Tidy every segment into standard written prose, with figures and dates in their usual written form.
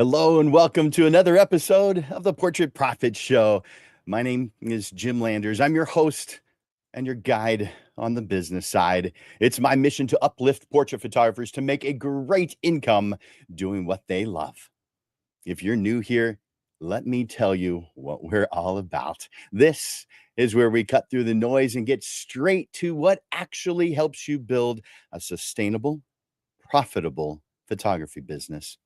Hello and welcome to another episode of the Portrait Profit Show. My name is Jim Landers. I'm your host and your guide on the business side. It's my mission to uplift portrait photographers to make a great income doing what they love. If you're new here, let me tell you what we're all about. This is where we cut through the noise and get straight to what actually helps you build a sustainable, profitable photography business.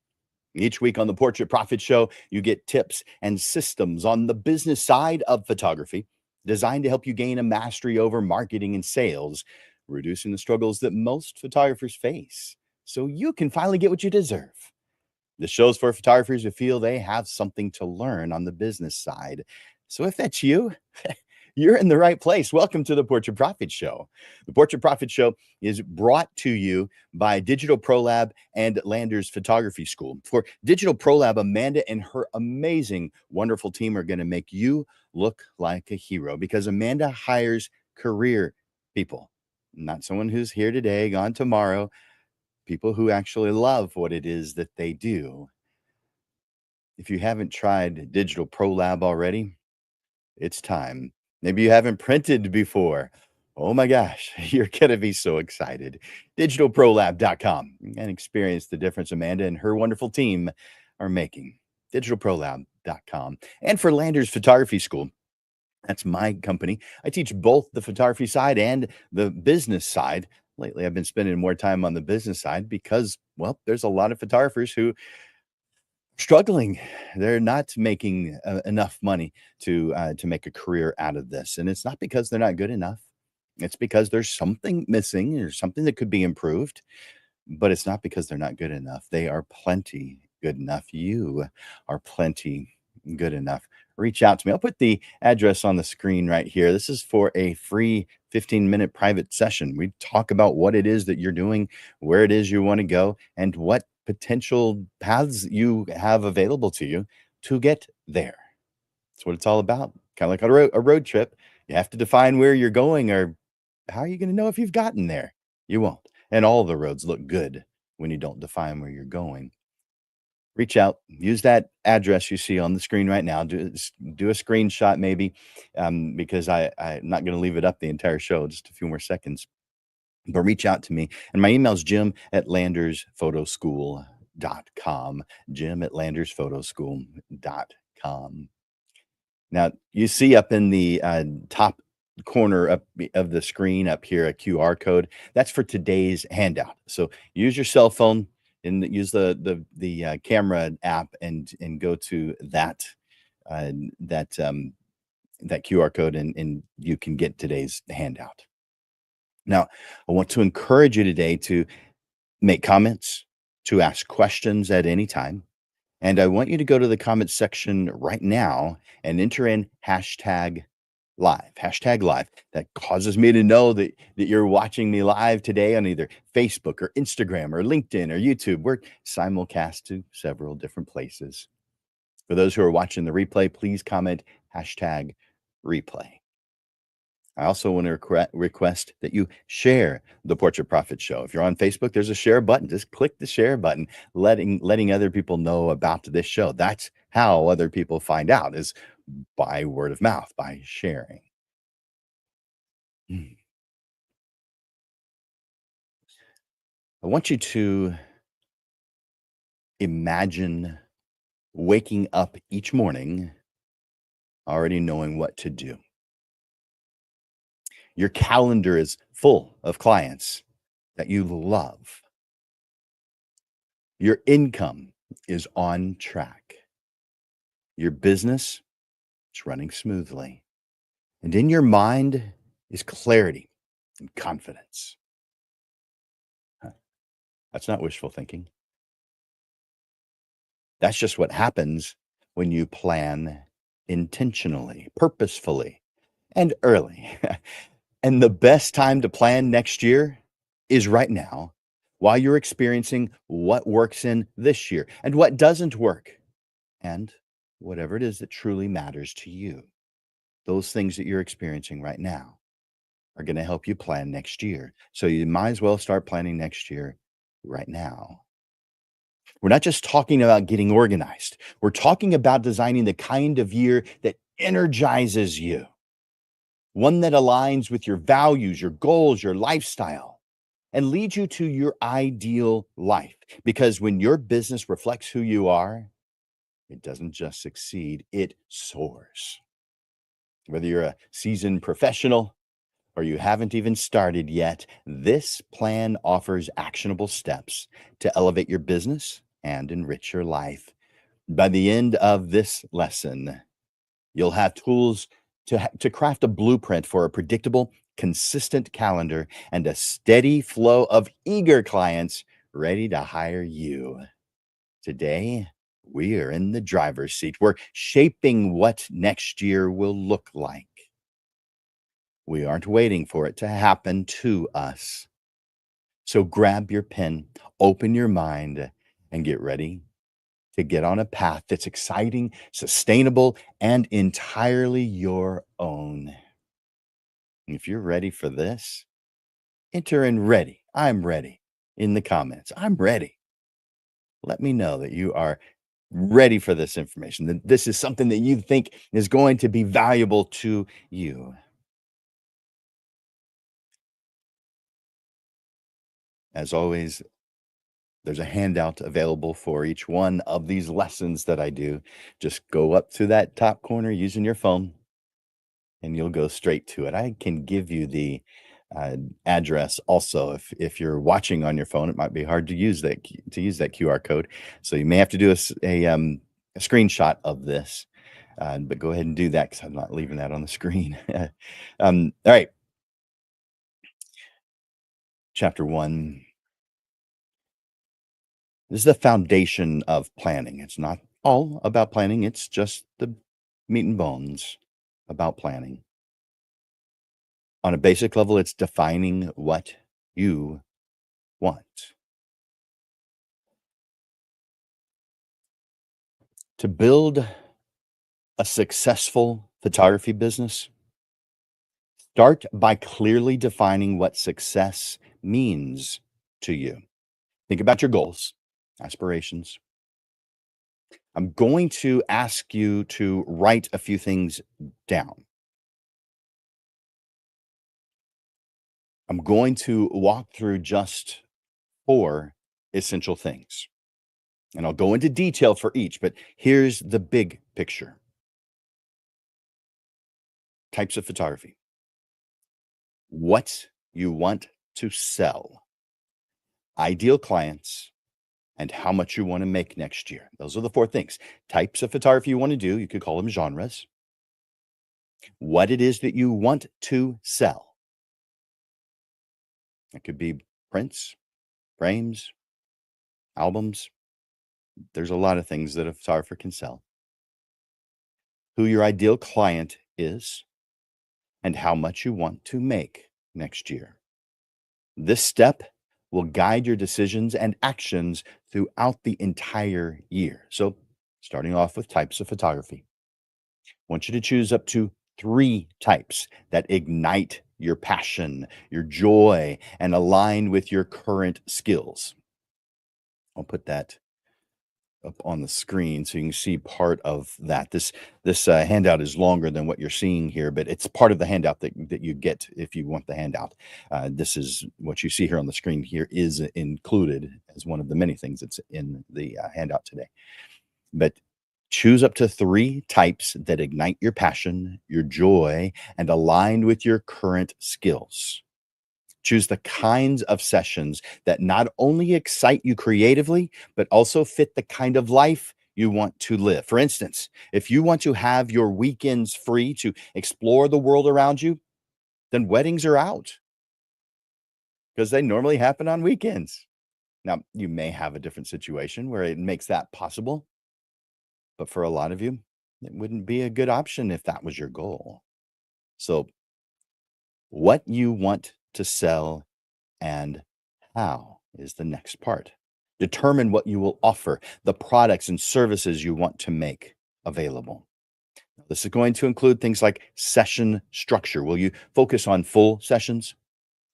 Each week on the Portrait Profit Show, you get tips and systems on the business side of photography designed to help you gain a mastery over marketing and sales, reducing the struggles that most photographers face so you can finally get what you deserve. The show's for photographers who feel they have something to learn on the business side. So if that's you, you're in the right place. Welcome to the Portrait Profit Show. The Portrait Profit Show is brought to you by Digital Pro Lab and Landers Photography School. For Digital Pro Lab, Amanda and her amazing, wonderful team are going to make you look like a hero because Amanda hires career people, not someone who's here today, gone tomorrow, people who actually love what it is that they do. If you haven't tried Digital Pro Lab already, it's time. Maybe you haven't printed before. Oh my gosh, you're going to be so excited. Digitalprolab.com and experience the difference Amanda and her wonderful team are making. Digitalprolab.com. And for Landers Photography School, that's my company. I teach both the photography side and the business side. Lately, I've been spending more time on the business side because, well, there's a lot of photographers who struggling. They're not making enough money to make a career out of this, and it's not because they're not good enough. It's because there's something missing or something that could be improved, but it's not because they're not good enough. They are plenty good enough. You are plenty good enough. Reach out to me. I'll put the address on the screen right here. This is for a free 15-minute private session. We talk about what it is that you're doing, where it is you want to go, and what potential paths you have available to you to get there. That's what it's all about. Kind of like a road trip. You have to define where you're going, or how are you going to know if you've gotten there? You won't. And all the roads look good when you don't define where you're going. Reach out, use that address you see on the screen right now. Do a screenshot maybe, because I'm not going to leave it up the entire show, just a few more seconds. But reach out to me. And my email is jim@landersphotoschool.com. Jim@landersphotoschool.com. Now, you see up in the top corner of the screen up here a QR code. That's for today's handout. So use your cell phone and use the camera app and go to uh, that that QR code and you can get today's handout. Now, I want to encourage you today to make comments, to ask questions at any time. And I want you to go to the comments section right now and enter in hashtag live, hashtag live. That causes me to know that you're watching me live today on either Facebook or Instagram or LinkedIn or YouTube. We're simulcast to several different places. For those who are watching the replay, please comment hashtag replay. I also want to request that you share the Portrait Profit Show. If you're on Facebook, there's a share button. Just click the share button, letting other people know about this show. That's how other people find out, is by word of mouth, by sharing. I want you to imagine waking up each morning already knowing what to do. Your calendar is full of clients that you love. Your income is on track. Your business is running smoothly. And in your mind is clarity and confidence. Huh. That's not wishful thinking. That's just what happens when you plan intentionally, purposefully, and early. And the best time to plan next year is right now, while you're experiencing what works in this year and what doesn't work, and whatever it is that truly matters to you. Those things that you're experiencing right now are going to help you plan next year. So you might as well start planning next year right now. We're not just talking about getting organized. We're talking about designing the kind of year that energizes you, one that aligns with your values, your goals, your lifestyle, and leads you to your ideal life. Because when your business reflects who you are, it doesn't just succeed, it soars. Whether you're a seasoned professional or you haven't even started yet, this plan offers actionable steps to elevate your business and enrich your life. By the end of this lesson, you'll have tools to craft a blueprint for a predictable, consistent calendar and a steady flow of eager clients ready to hire you. Today, we are in the driver's seat. We're shaping what next year will look like. We aren't waiting for it to happen to us. So grab your pen, open your mind, and get ready to get on a path that's exciting, sustainable, and entirely your own. If you're ready for this, enter in ready. I'm ready in the comments. I'm ready. Let me know that you are ready for this information, that this is something that you think is going to be valuable to you. As always, there's a handout available for each one of these lessons that I do. Just go up to that top corner using your phone and you'll go straight to it. I can give you the address also. If you're watching on your phone, it might be hard to use that QR code. So you may have to do a screenshot of this. But go ahead and do that because I'm not leaving that on the screen. All right. Chapter 1. This is the foundation of planning. It's not all about planning, it's just the meat and bones about planning. On a basic level, it's defining what you want. To build a successful photography business, start by clearly defining what success means to you. Think about your goals, aspirations. I'm going to ask you to write a few things down. I'm going to walk through just 4 essential things, and I'll go into detail for each, but here's the big picture. Types of photography, what you want to sell, ideal clients, and how much you want to make next year. Those are the 4 things. Types of photography you want to do, you could call them genres. What it is that you want to sell. It could be prints, frames, albums. There's a lot of things that a photographer can sell. Who your ideal client is, and how much you want to make next year. This step will guide your decisions and actions throughout the entire year. So, starting off with types of photography, I want you to choose up to 3 types that ignite your passion, your joy, and align with your current skills. I'll put that up on the screen so you can see part of that. This handout is longer than what you're seeing here, but it's part of the handout that you get if you want the handout. This is what you see here on the screen here is included as one of the many things that's in the handout today. But choose up to 3 types that ignite your passion, your joy, and align with your current skills. Choose the kinds of sessions that not only excite you creatively, but also fit the kind of life you want to live. For instance, if you want to have your weekends free to explore the world around you, then weddings are out because they normally happen on weekends. Now, you may have a different situation where it makes that possible, but for a lot of you, it wouldn't be a good option if that was your goal. So, what you want to sell and how is the next part. Determine what you will offer, the products and services you want to make available. This is going to include things like session structure. Will you focus on full sessions?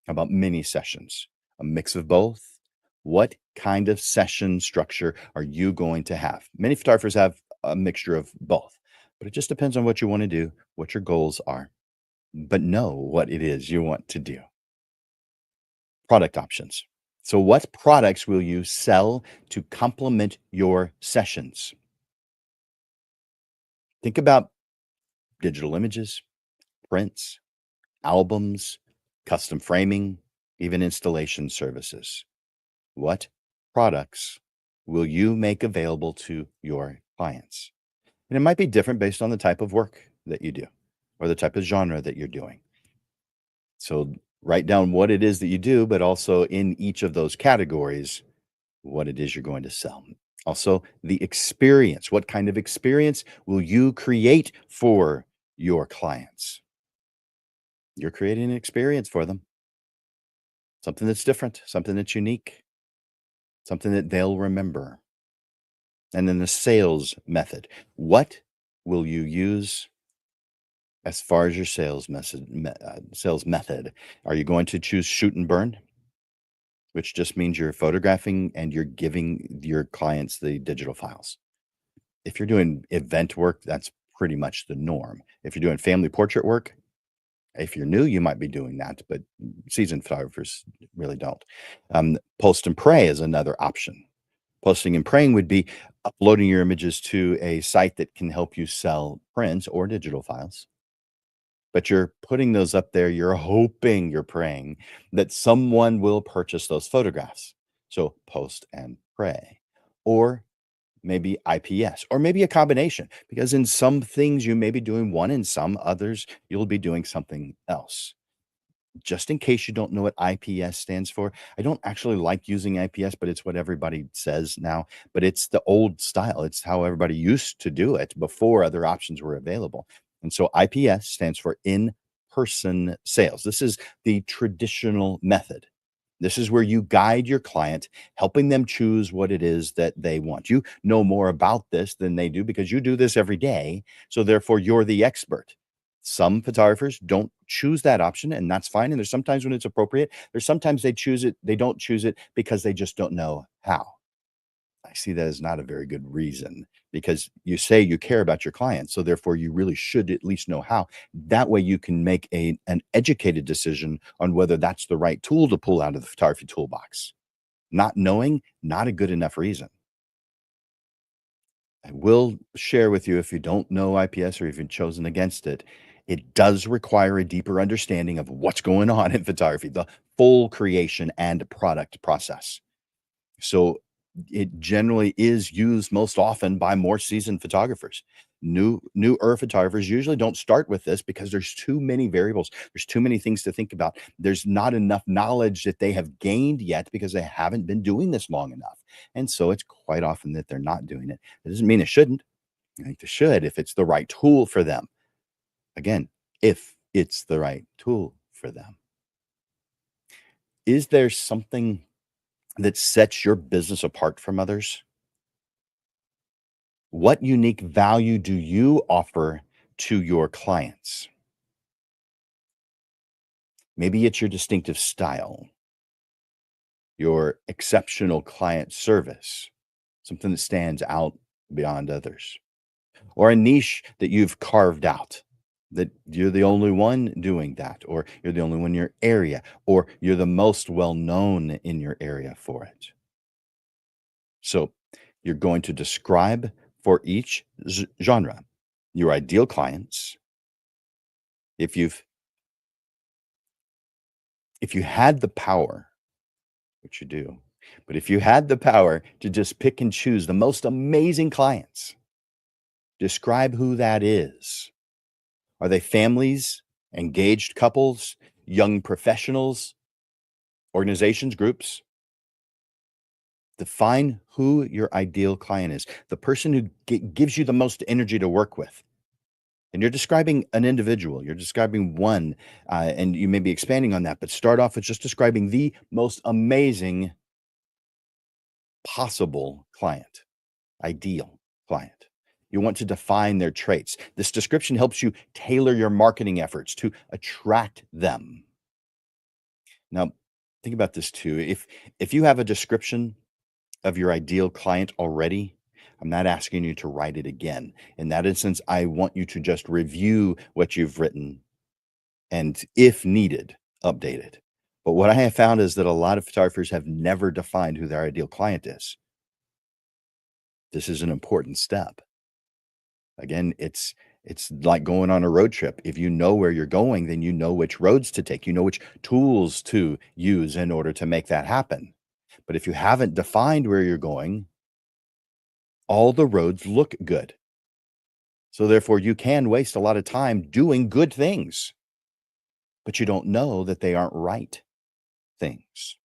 How about mini sessions? A mix of both? What kind of session structure are you going to have? Many photographers have a mixture of both, but it just depends on what you want to do, what your goals are, but know what it is you want to do. Product options. So, what products will you sell to complement your sessions? Think about digital images, prints, albums, custom framing, even installation services. What products will you make available to your clients? And it might be different based on the type of work that you do or the type of genre that you're doing. So write down what it is that you do, but also in each of those categories, what it is you're going to sell. Also, the experience. What kind of experience will you create for your clients? You're creating an experience for them, something that's different, something that's unique, something that they'll remember. And then the sales method. What will you use as far as your sales method? Are you going to choose shoot and burn, which just means you're photographing and you're giving your clients the digital files? If you're doing event work, that's pretty much the norm. If you're doing family portrait work, if you're new, you might be doing that, but seasoned photographers really don't. Post and pray is another option. Posting and praying would be uploading your images to a site that can help you sell prints or digital files. But you're putting those up there, you're hoping, you're praying that someone will purchase those photographs. So post and pray. Or maybe IPS, or maybe a combination, because in some things you may be doing one, in some others you'll be doing something else. Just in case you don't know what IPS stands for, I don't actually like using IPS, but it's what everybody says now. But it's the old style. It's how everybody used to do it before other options were available. And so IPS stands for in person sales. This is the traditional method. This is where you guide your client, helping them choose what it is that they want. You know more about this than they do because you do this every day. So therefore, you're the expert. Some photographers don't choose that option, and that's fine. And there's sometimes when it's appropriate. There's sometimes they choose it, they don't choose it because they just don't know how. I see that as not a very good reason because you say you care about your clients. So therefore, you really should at least know how. That way you can make an educated decision on whether that's the right tool to pull out of the photography toolbox. Not knowing, not a good enough reason. I will share with you if you don't know IPS or if you've chosen against it, it does require a deeper understanding of what's going on in photography, the full creation and product process. So it generally is used most often by more seasoned photographers. Newer photographers usually don't start with this because there's too many variables. There's too many things to think about. There's not enough knowledge that they have gained yet because they haven't been doing this long enough. And so it's quite often that they're not doing it. It doesn't mean it shouldn't. I think they should if it's the right tool for them. Again, if it's the right tool for them. Is there something that sets your business apart from others? What unique value do you offer to your clients? Maybe it's your distinctive style, your exceptional client service, something that stands out beyond others, or a niche that you've carved out that you're the only one doing that, or you're the only one in your area, or you're the most well known in your area for it. So you're going to describe for each genre your ideal clients. If you've if you had the power, which you do, but if you had the power to just pick and choose the most amazing clients, describe who that is. Are they families, engaged couples, young professionals, organizations, groups? Define who your ideal client is, the person who gives you the most energy to work with. And you're describing an individual, you're describing one, and you may be expanding on that, but start off with just describing the most amazing possible client, ideal client. You want to define their traits. This description helps you tailor your marketing efforts to attract them. Now, Think about this too. If you have a description of your ideal client already, I'm not asking you to write it again. In that instance, I want you to just review what you've written and, if needed, update it. But what I have found is that a lot of photographers have never defined who their ideal client is. This is an important step. Again, it's like going on a road trip. If you know where you're going, then you know which roads to take. You know which tools to use in order to make that happen. But if you haven't defined where you're going, all the roads look good. So therefore, you can waste a lot of time doing good things, but you don't know that they aren't right things.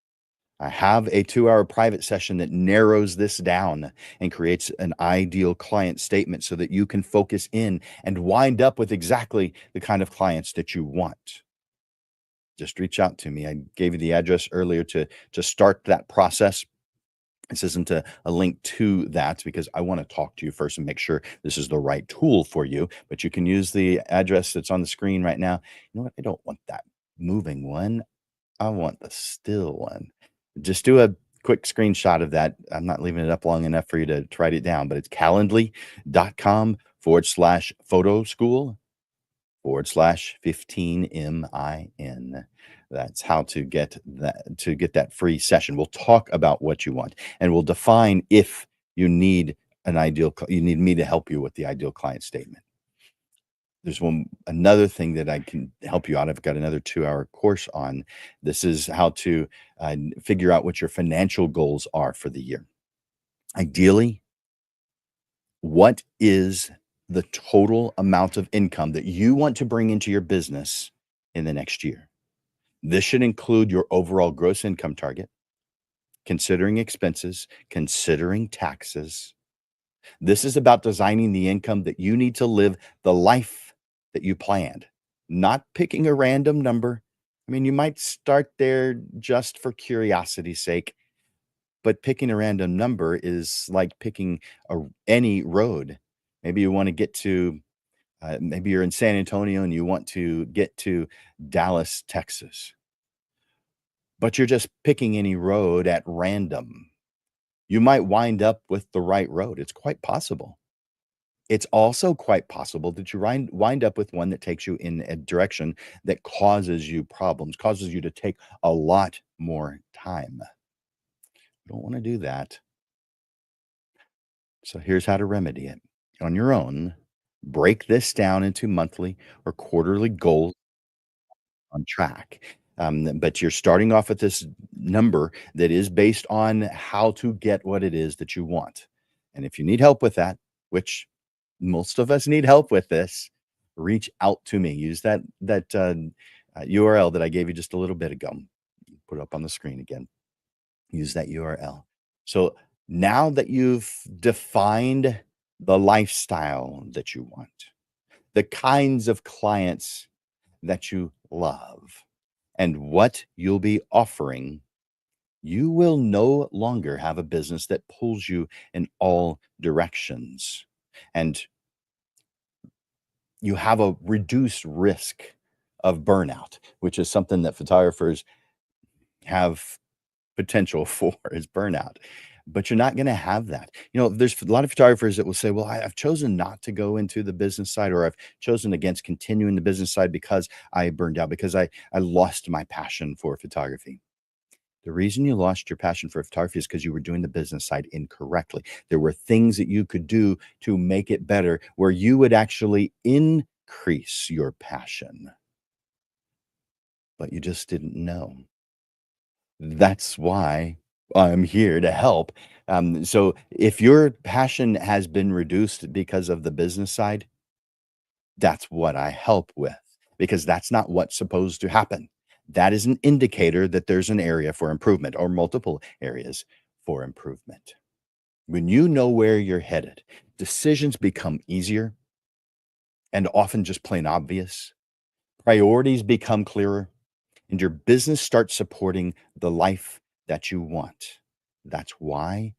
I have a 2-hour private session that narrows this down and creates an ideal client statement so that you can focus in and wind up with exactly the kind of clients that you want. Just reach out to me. I gave you the address earlier to start that process. This isn't a link to that because I want to talk to you first and make sure this is the right tool for you. But you can use the address that's on the screen right now. You know what? I don't want that moving one. I want the still one. Just do a quick screenshot of that. I'm not leaving it up long enough for you to write it down, but it's calendly.com/photo school /15min. That's how to get that free session. We'll talk about what you want and we'll define if you need you need me to help you with the ideal client statement. There's another thing that I can help you out. I've got another 2-hour course on. This is how to figure out what your financial goals are for the year. Ideally, what is the total amount of income that you want to bring into your business in the next year? This should include your overall gross income target, considering expenses, considering taxes. This is about designing the income that you need to live the life that you planned, not picking a random number. I mean, you might start there just for curiosity's sake, but picking a random number is like picking any road. Maybe you want to get to, maybe you're in San Antonio and you want to get to Dallas, Texas, but you're just picking any road at random. You might wind up with the right road. It's quite possible. It's also quite possible that you wind up with one that takes you in a direction that causes you problems, causes you to take a lot more time. You don't want to do that. So here's how to remedy it. On your own, break this down into monthly or quarterly goals on track. But you're starting off with this number that is based on how to get what it is that you want. And if you need help with that, which most of us need help with this, reach out to me. Use that URL that I gave you just a little bit ago. Put it up on the screen again. Use that URL. So now that you've defined the lifestyle that you want, the kinds of clients that you love, and what you'll be offering, you will no longer have a business that pulls you in all directions. And you have a reduced risk of burnout, which is something that photographers have potential for is burnout. But you're not going to have that. You know, there's a lot of photographers that will say, well, I've chosen not to go into the business side, or I've chosen against continuing the business side because I burned out, because I lost my passion for photography. The reason you lost your passion for photography is because you were doing the business side incorrectly. There were things that you could do to make it better where you would actually increase your passion, but you just didn't know. That's why I'm here to help. So if your passion has been reduced because of the business side, that's what I help with, because that's not what's supposed to happen. That is an indicator that there's an area for improvement or multiple areas for improvement. When you know where you're headed, decisions become easier and often just plain obvious. Priorities become clearer, and your business starts supporting the life that you want. That's why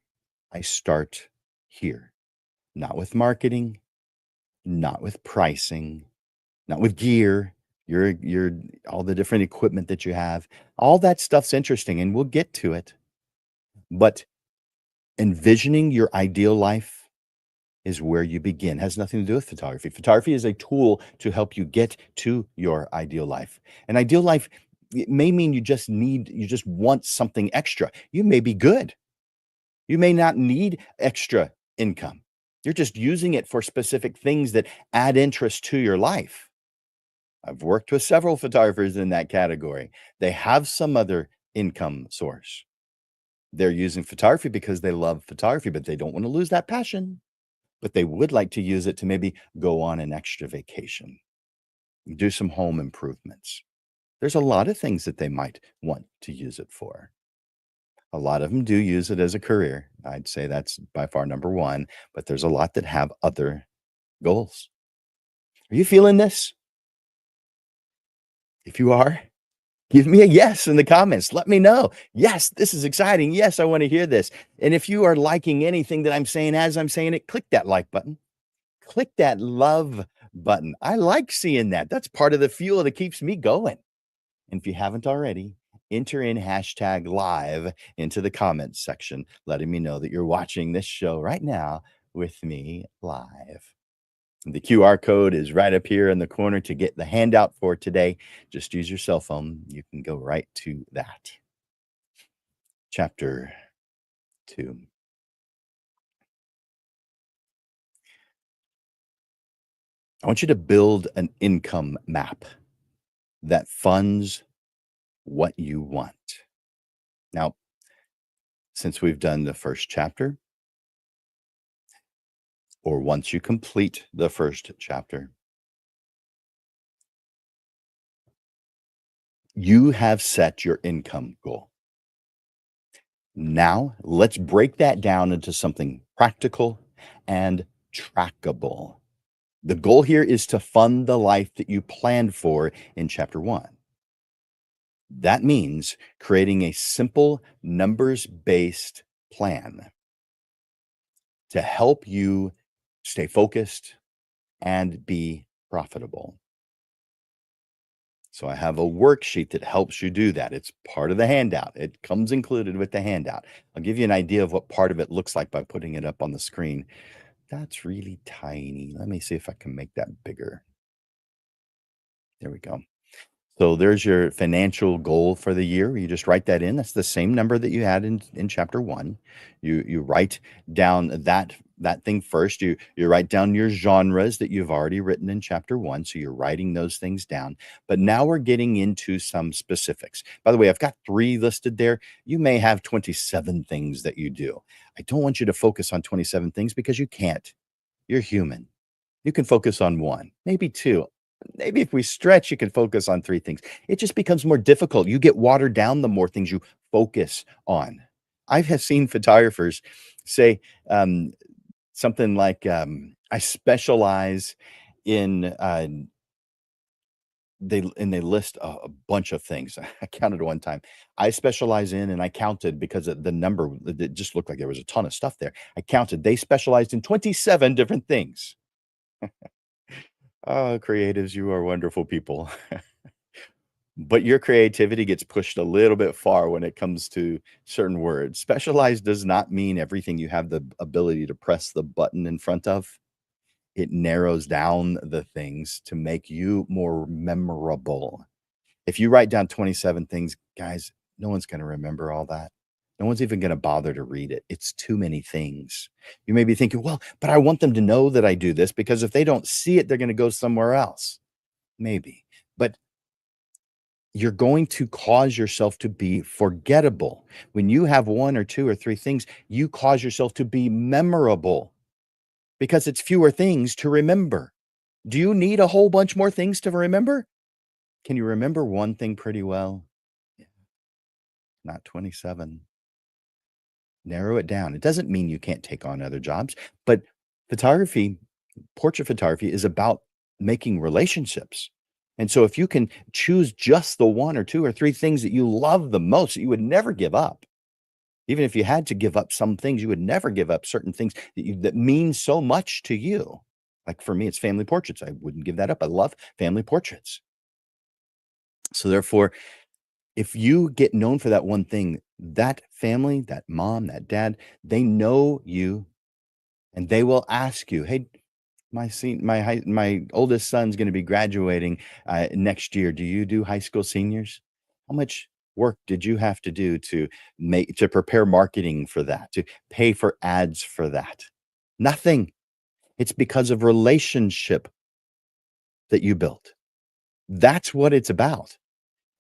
I start here, not with marketing, not with pricing, not with gear, your all the different equipment that you have. All that stuff's interesting, and we'll get to it. But envisioning your ideal life is where you begin. Has nothing to do with photography. Photography is a tool to help you get to your ideal life. An ideal life, it may mean you just want something extra. You may be good. You may not need extra income. You're just using it for specific things that add interest to your life. I've worked with several photographers in that category. They have some other income source. They're using photography because they love photography, but they don't want to lose that passion. But they would like to use it to maybe go on an extra vacation, do some home improvements. There's a lot of things that they might want to use it for. A lot of them do use it as a career. I'd say that's by far number one, but there's a lot that have other goals. Are you feeling this? If you are, give me a yes in the comments. Let me know. Yes, this is exciting. Yes, I want to hear this. And if you are liking anything that I'm saying as I'm saying it, click that like button. Click that love button. I like seeing that. That's part of the fuel that keeps me going. And if you haven't already, enter in hashtag live into the comments section, letting me know that you're watching this show right now with me live. The QR code is right up here in the corner to get the handout for today. Just use your cell phone. You can go right to that. Chapter 2. I want you to build an income map that funds what you want. Now, since we've done the first chapter, or once you complete the first chapter, you have set your income goal. Now, let's break that down into something practical and trackable. The goal here is to fund the life that you planned for in chapter 1. That means creating a simple numbers-based plan to help you stay focused and be profitable. So I have a worksheet that helps you do that. It's part of the handout. It comes included with the handout. I'll give you an idea of what part of it looks like by putting it up on the screen. That's really tiny. Let me see if I can make that bigger. There we go. So there's your financial goal for the year. You just write that in. That's the same number that you had in chapter 1. You write down that thing first. You write down your genres that you've already written in chapter 1. So you're writing those things down. But now we're getting into some specifics. By the way, I've got 3 listed there. You may have 27 things that you do. I don't want you to focus on 27 things because you can't. You're human. You can focus on 1, maybe 2. Maybe if we stretch, you can focus on 3 things. It just becomes more difficult. You get watered down the more things you focus on. I have seen photographers say something like, I specialize in, they list a bunch of things. I counted one time. I specialize in, and I counted because the number, it just looked like there was a ton of stuff there. I counted. They specialized in 27 different things. Oh, creatives, you are wonderful people. But your creativity gets pushed a little bit far when it comes to certain words. Specialized does not mean everything you have the ability to press the button in front of. It narrows down the things to make you more memorable. If you write down 27 things, guys, no one's going to remember all that. No one's even going to bother to read it. It's too many things. You may be thinking, well, but I want them to know that I do this because if they don't see it, they're going to go somewhere else. Maybe. But you're going to cause yourself to be forgettable. When you have 1 or 2 or 3 things, you cause yourself to be memorable because it's fewer things to remember. Do you need a whole bunch more things to remember? Can you remember 1 thing pretty well? Yeah, not 27. Narrow it down. It doesn't mean you can't take on other jobs, but photography, portrait photography is about making relationships. And so if you can choose just the 1 or 2 or 3 things that you love the most, that you would never give up. Even if you had to give up some things, you would never give up certain things that mean so much to you. Like for me, it's family portraits. I wouldn't give that up. I love family portraits. So therefore, if you get known for that one thing, that family, that mom, that dad, they know you and they will ask you, "Hey, my oldest son's gonna be graduating, next year. Do you do high school seniors? How much work did you have to do to prepare marketing for that, to pay for ads for that?" Nothing. It's because of relationship that you built. That's what it's about.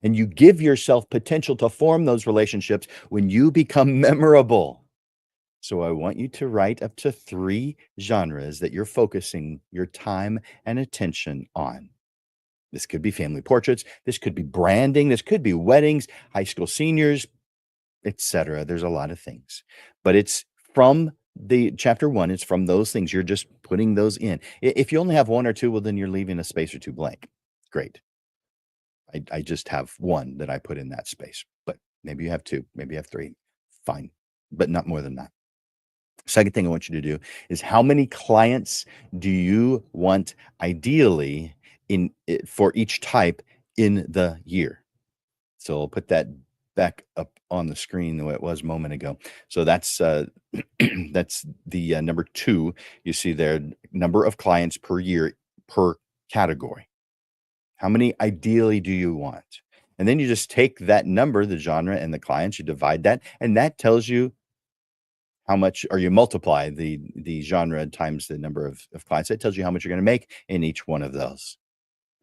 And you give yourself potential to form those relationships when you become memorable. So I want you to write up to 3 genres that you're focusing your time and attention on. This could be family portraits, this could be branding, this could be weddings, high school seniors, etc. There's a lot of things. But it's from the chapter 1, it's from those things. You're just putting those in. If you only have 1 or 2, well, then you're leaving a space or 2 blank. Great. I just have 1 that I put in that space, but maybe you have 2, maybe you have 3. Fine, but not more than that. Second thing I want you to do is how many clients do you want ideally for each type in the year? So I'll put that back up on the screen the way it was a moment ago. So that's that's the number 2 you see there, number of clients per year per category. How many ideally do you want? And then you just take that number, the genre and the clients, you divide that, and that tells you how much, or you multiply the genre times the number of clients. That tells you how much you're gonna make in each one of those.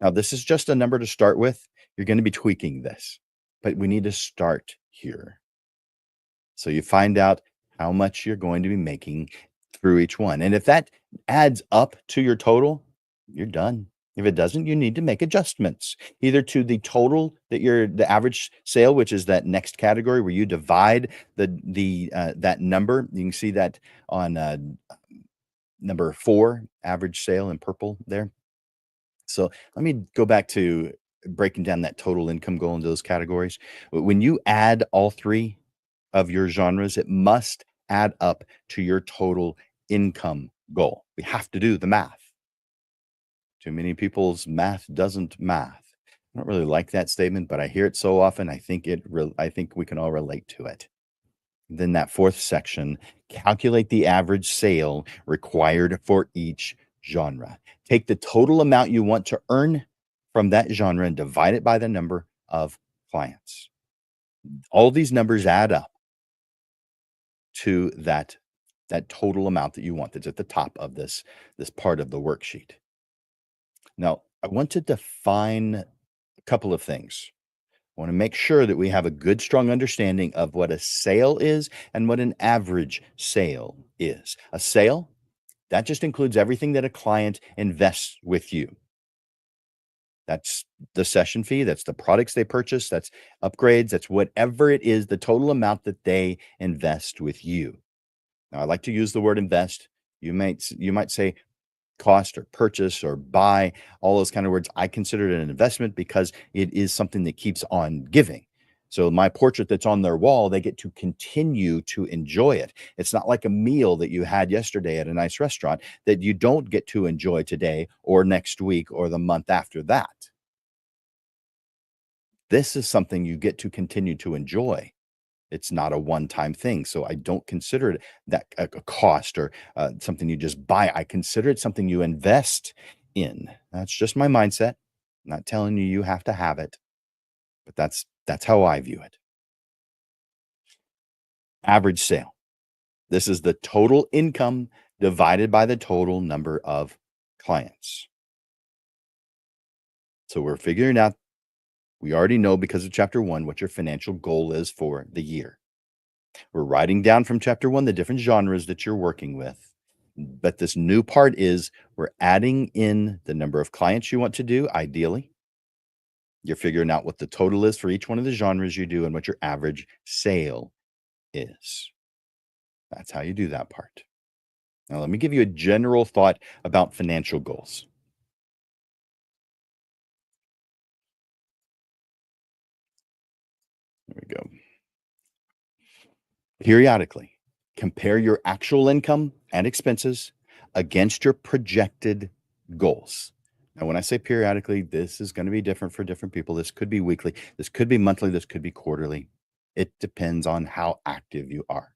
Now, this is just a number to start with. You're gonna be tweaking this, but we need to start here. So you find out how much you're going to be making through each one. And if that adds up to your total, you're done. If it doesn't, you need to make adjustments either to the total that the average sale, which is that next category where you divide that number. You can see that on number 4, average sale in purple there. So let me go back to breaking down that total income goal into those categories. When you add all 3 of your genres, it must add up to your total income goal. We have to do the math. Too many people's math doesn't math. I don't really like that statement, but I hear it so often. I think we can all relate to it. Then that 4th section, calculate the average sale required for each genre. Take the total amount you want to earn from that genre and divide it by the number of clients. All these numbers add up to that total amount that you want that's at the top of this part of the worksheet. Now, I want to define a couple of things. I want to make sure that we have a good, strong understanding of what a sale is and what an average sale is. A sale, that just includes everything that a client invests with you. That's the session fee, that's the products they purchase, that's upgrades, that's whatever it is, the total amount that they invest with you. Now, I like to use the word invest. You might say cost or purchase or buy, all those kind of words. I consider it an investment because it is something that keeps on giving. So my portrait that's on their wall, they get to continue to enjoy it. It's not like a meal that you had yesterday at a nice restaurant that you don't get to enjoy today or next week or the month after that. This is something you get to continue to enjoy. It's not a one-time thing, so I don't consider it that a cost or, something you just buy. I consider it something you invest in. That's just my mindset. I'm not telling you you have to have it, but that's how I view it. Average sale. This is the total income divided by the total number of clients. So we're figuring out, we already know because of chapter 1 what your financial goal is for the year. We're writing down from chapter 1 the different genres that you're working with. But this new part is we're adding in the number of clients you want to do, ideally. You're figuring out what the total is for each one of the genres you do and what your average sale is. That's how you do that part. Now, let me give you a general thought about financial goals. There we go. Periodically, compare your actual income and expenses against your projected goals. And when I say periodically, this is going to be different for different people. This could be weekly, this could be monthly, this could be quarterly. It depends on how active you are.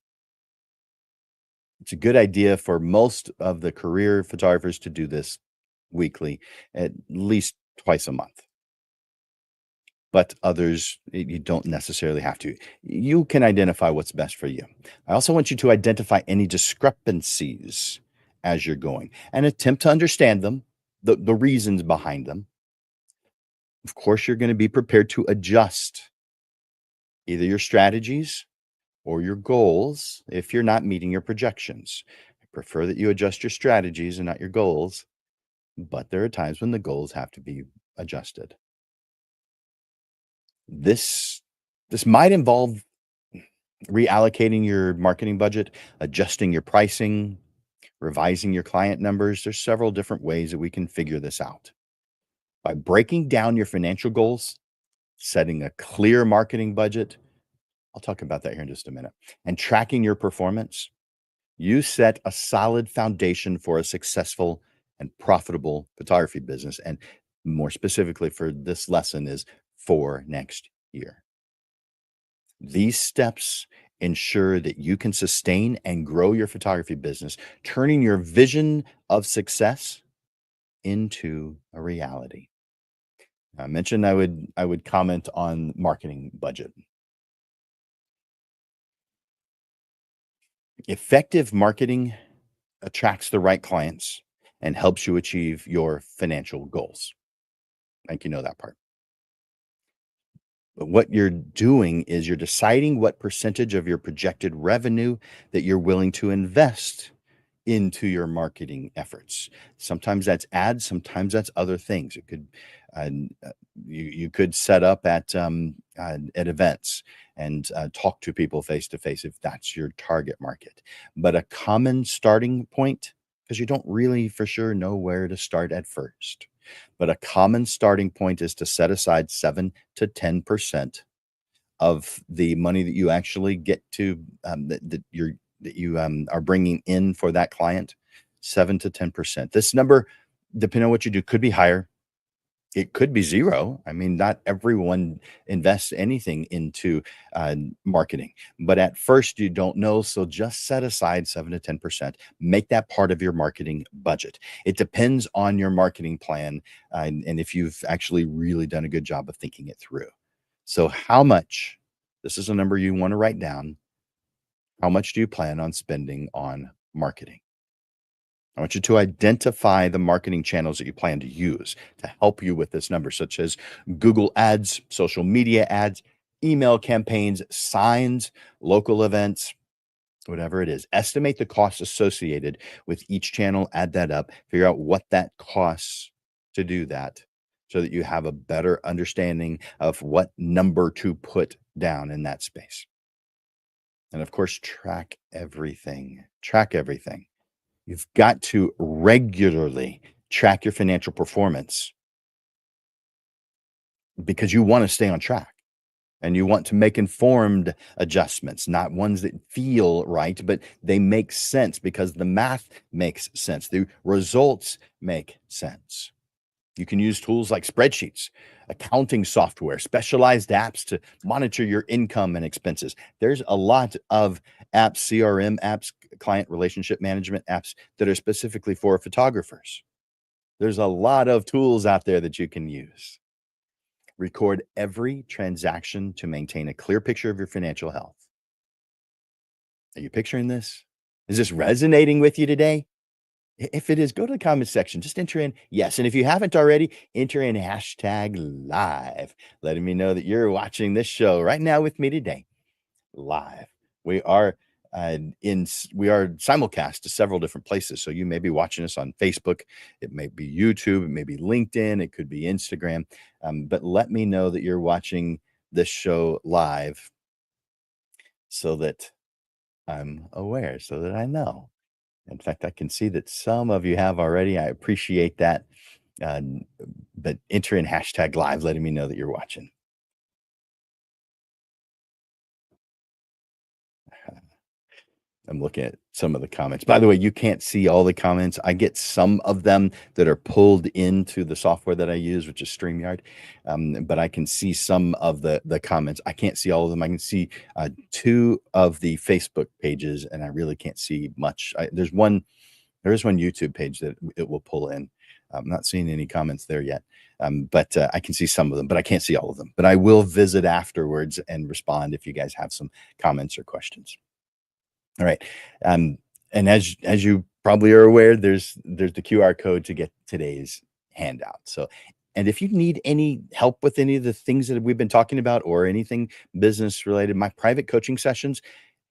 It's a good idea for most of the career photographers to do this weekly, at least twice a month. But others, you don't necessarily have to. You can identify what's best for you. I also want you to identify any discrepancies as you're going and attempt to understand them, the reasons behind them. Of course, you're going to be prepared to adjust either your strategies or your goals if you're not meeting your projections. I prefer that you adjust your strategies and not your goals, but there are times when the goals have to be adjusted. This this might involve reallocating your marketing budget, adjusting your pricing, revising your client numbers. There's several different ways that we can figure this out. By breaking down your financial goals, setting a clear marketing budget, I'll talk about that here in just a minute, and tracking your performance, you set a solid foundation for a successful and profitable photography business. And more specifically for this lesson is for next year. These steps ensure that you can sustain and grow your photography business, turning your vision of success into a reality. I mentioned I would comment on marketing budget. Effective marketing attracts the right clients and helps you achieve your financial goals. I think you know that part. But what you're doing is you're deciding what percentage of your projected revenue that you're willing to invest into your marketing efforts. Sometimes that's ads, sometimes that's other things. It could uh, you could set up at events and talk to people face to face if that's your target market. But a common starting point, because you don't really for sure know where to start at first. But a common starting point is to set aside 7 to 10% of the money that you actually get to that you are bringing in for that client, 7 to 10%. This number, depending on what you do, could be higher. It could be zero. I mean, not everyone invests anything into marketing, but at first you don't know. So just set aside 7 to 10%. Make that part of your marketing budget. It depends on your marketing plan and if you've actually really done a good job of thinking it through. So, how much? This is a number you want to write down. How much do you plan on spending on marketing? I want you to identify the marketing channels that you plan to use to help you with this number, such as Google ads, social media ads, email campaigns, signs, local events, whatever it is. Estimate the costs associated with each channel, add that up, figure out what that costs to do that so that you have a better understanding of what number to put down in that space. And of course, track everything. Track everything. You've got to regularly track your financial performance because you want to stay on track and you want to make informed adjustments, not ones that feel right, but they make sense because the math makes sense. The results make sense. You can use tools like spreadsheets, accounting software, specialized apps to monitor your income and expenses. There's a lot of apps, CRM apps, client relationship management apps that are specifically for photographers. There's a lot of tools out there that you can use. Record every transaction to maintain a clear picture of your financial health. Are you picturing this? Is this resonating with you today? If it is, go to the comment section. Just enter in yes. And if you haven't already, enter in hashtag live, letting me know that you're watching this show right now with me today, live. We are we are simulcast to several different places. So you may be watching us on Facebook, it may be YouTube, it may be LinkedIn, it could be Instagram. But let me know that you're watching this show live so that I'm aware, so that I know. In fact, I can see that some of you have already. I appreciate that. Uh, but enter in hashtag live, letting me know that you're watching. I'm looking at some of the comments. By the way, you can't see all the comments. I get some of them that are pulled into the software that I use, which is StreamYard. But I can see some of the comments. I can't see all of them. I can see two of the Facebook pages, and I really can't see much. There is one YouTube page that it will pull in. I'm not seeing any comments there yet, but I can see some of them, but I can't see all of them. But I will visit afterwards and respond if you guys have some comments or questions. All right. Um, and as you probably are aware, there's the QR code to get today's handout. So, and if you need any help with any of the things that we've been talking about or anything business related, my private coaching sessions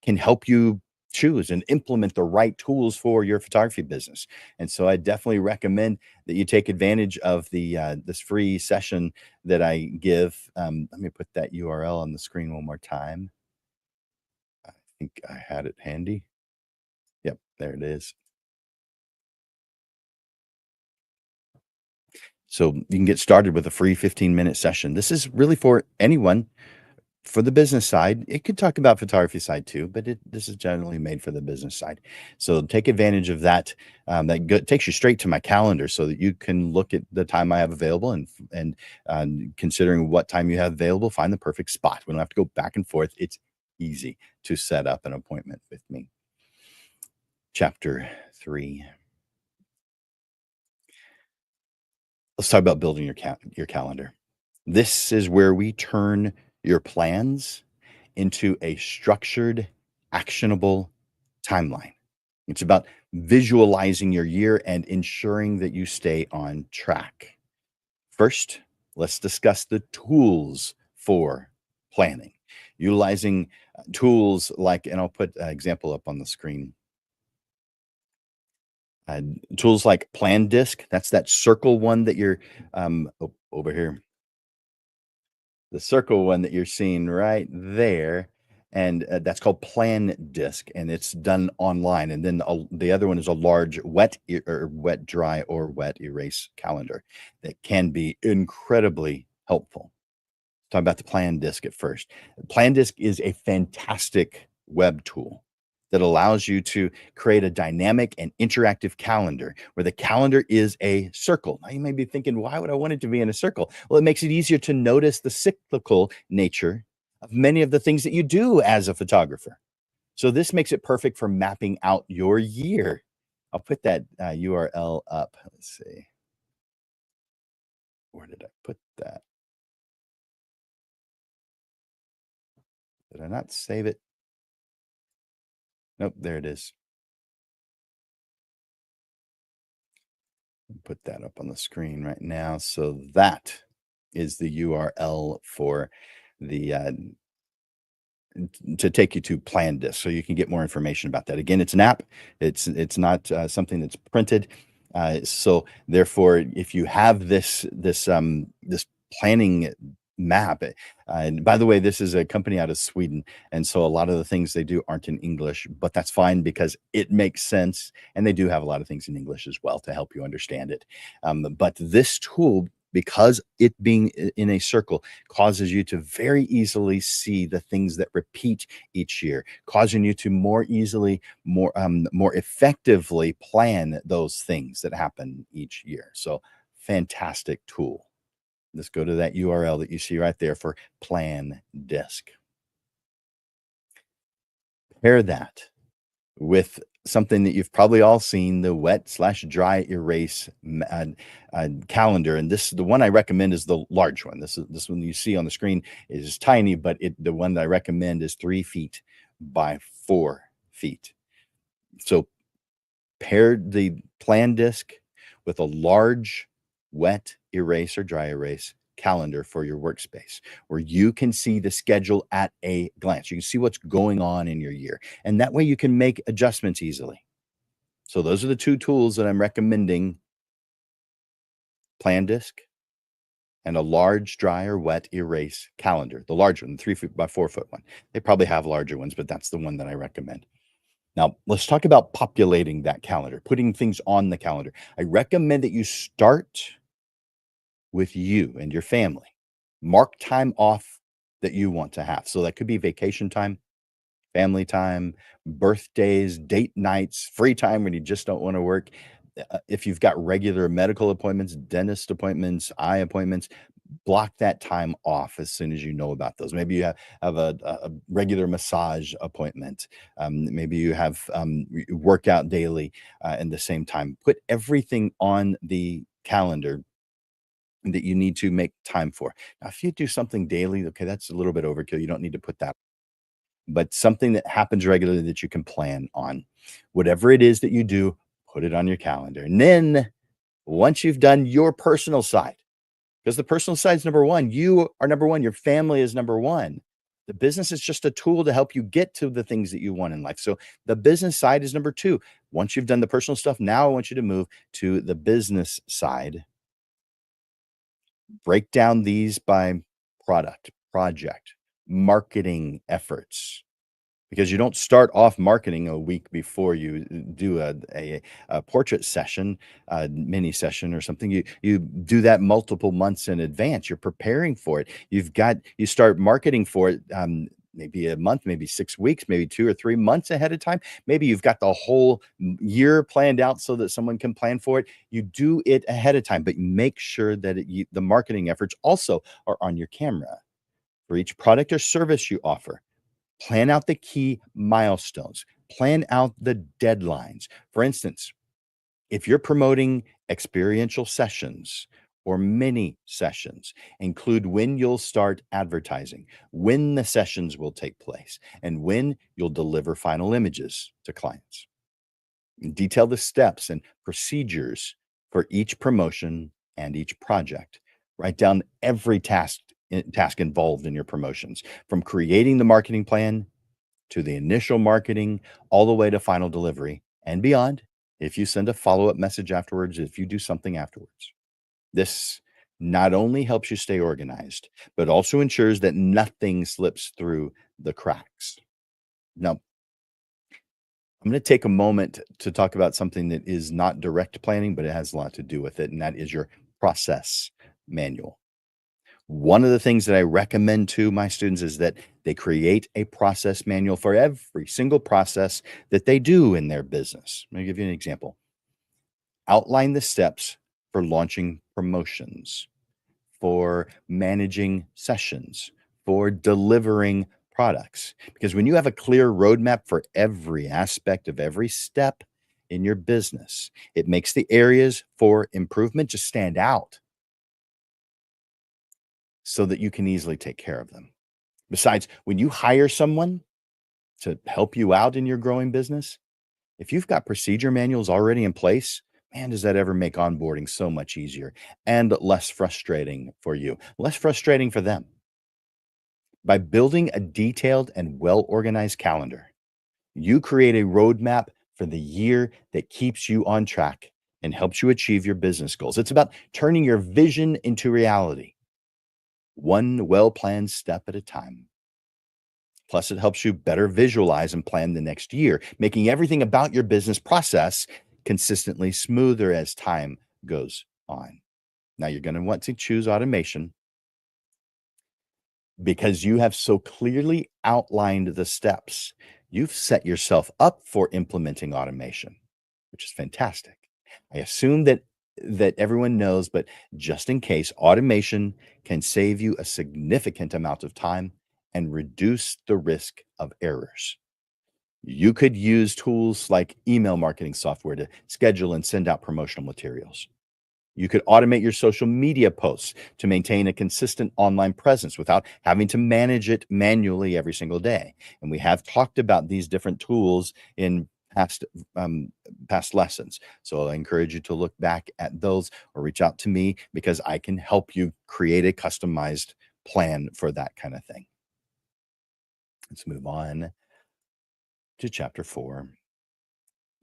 can help you choose and implement the right tools for your photography business. And so I definitely recommend that you take advantage of the this free session that I give. Let me put that URL on the screen one more time. I think I had it handy. Yep, there it is. So you can get started with a free 15-minute session. This is really for anyone for the business side. It could talk about photography side too, but this is generally made for the business side. So take advantage of that. Takes you straight to my calendar so that you can look at the time I have available and considering what time you have available, find the perfect spot. We don't have to go back and forth. It's easy to set up an appointment with me. Chapter 3. Let's talk about building your calendar. This is where we turn your plans into a structured, actionable timeline. It's about visualizing your year and ensuring that you stay on track. First, let's discuss the tools for planning. Utilizing tools like, and I'll put an example up on the screen. Tools like Plan Disc, that's that circle one that you're over here. The circle one that you're seeing right there, and, that's called Plan Disc, and it's done online, and then the other one is a large wet dry or wet erase calendar that can be incredibly helpful. Talk about the Plan Disc at first. Plan Disc is a fantastic web tool that allows you to create a dynamic and interactive calendar where the calendar is a circle. Now, you may be thinking, why would I want it to be in a circle? Well, it makes it easier to notice the cyclical nature of many of the things that you do as a photographer. So, this makes it perfect for mapping out your year. I'll put that URL up. Let's see. Where did I put that? Did I not save it? Nope, there it is. Put that up on the screen right now. So that is the URL for the to take you to Plan This, so you can get more information about that. Again, it's an app. It's not something that's printed. So therefore, if you have this planning map, and by the way, this is a company out of Sweden, and so a lot of the things they do aren't in English, but that's fine because it makes sense, and they do have a lot of things in English as well to help you understand it. But this tool, because it being in a circle, causes you to very easily see the things that repeat each year, causing you to more easily, more effectively plan those things that happen each year. So fantastic tool. Let's go to that URL that you see right there for Plan Disc. Pair that with something that you've probably all seen, the wet/dry erase calendar. And the one I recommend is the large one. This one you see on the screen is tiny, but the one that I recommend is 3 feet by 4 feet. So pair the Plan Disc with a large wet erase or dry erase calendar for your workspace where you can see the schedule at a glance. You can see what's going on in your year. And that way you can make adjustments easily. So those are the two tools that I'm recommending: Plan Disc and a large dry or wet erase calendar. The large one, the 3 foot by 4 foot one. They probably have larger ones, but that's the one that I recommend. Now, let's talk about populating that calendar, putting things on the calendar. I recommend that you start with you and your family. Mark time off that you want to have. So that could be vacation time. family time, birthdays, date nights, free time when you just don't wanna work. If you've got regular medical appointments, dentist appointments, eye appointments, block that time off as soon as you know about those. Maybe you have a regular massage appointment. Maybe you have work out daily in the same time. Put everything on the calendar that you need to make time for. Now, if you do something daily, okay, that's a little bit overkill. You don't need to put that, but something that happens regularly that you can plan on. Whatever it is that you do, put it on your calendar. And then once you've done your personal side, because the personal side is number one, you are number one, your family is number one. The business is just a tool to help you get to the things that you want in life. So the business side is number two. Once you've done the personal stuff, now I want you to move to the business side. Break down these by product, project, marketing efforts, because you don't start off marketing a week before you do a portrait session, a mini session or something. You do that multiple months in advance. You're preparing for it. You start marketing for it, maybe a month, maybe 6 weeks, maybe 2 or 3 months ahead of time. Maybe you've got the whole year planned out so that someone can plan for it. You do it ahead of time, but make sure that the marketing efforts also are on your camera for each product or service you offer. Plan out the key milestones, plan out the deadlines. For instance, if you're promoting experiential sessions or mini sessions, include when you'll start advertising, when the sessions will take place, and when you'll deliver final images to clients. Detail the steps and procedures for each promotion and each project. Write down every task involved in your promotions, from creating the marketing plan to the initial marketing, all the way to final delivery and beyond. If you send a follow-up message afterwards, if you do something afterwards, this not only helps you stay organized, but also ensures that nothing slips through the cracks. Now, I'm going to take a moment to talk about something that is not direct planning, but it has a lot to do with it, and that is your process manual. One of the things that I recommend to my students is that they create a process manual for every single process that they do in their business. Let me give you an example. Outline the steps for launching promotions, for managing sessions, for delivering products. Because when you have a clear roadmap for every aspect of every step in your business, it makes the areas for improvement just stand out so that you can easily take care of them. Besides, when you hire someone to help you out in your growing business, if you've got procedure manuals already in place, man, does that ever make onboarding so much easier and less frustrating for you, less frustrating for them. By building a detailed and well organized calendar, you create a roadmap for the year that keeps you on track and helps you achieve your business goals. It's about turning your vision into reality, one well planned step at a time. Plus, it helps you better visualize and plan the next year, making everything about your business process consistently smoother as time goes on. Now, you're going to want to choose automation because you have so clearly outlined the steps. You've set yourself up for implementing automation, which is fantastic. I assume that everyone knows, but just in case, automation can save you a significant amount of time and reduce the risk of errors. You could use tools like email marketing software to schedule and send out promotional materials. You could automate your social media posts to maintain a consistent online presence without having to manage it manually every single day. And we have talked about these different tools in past lessons. So I encourage you to look back at those or reach out to me because I can help you create a customized plan for that kind of thing. Let's move on to chapter 4.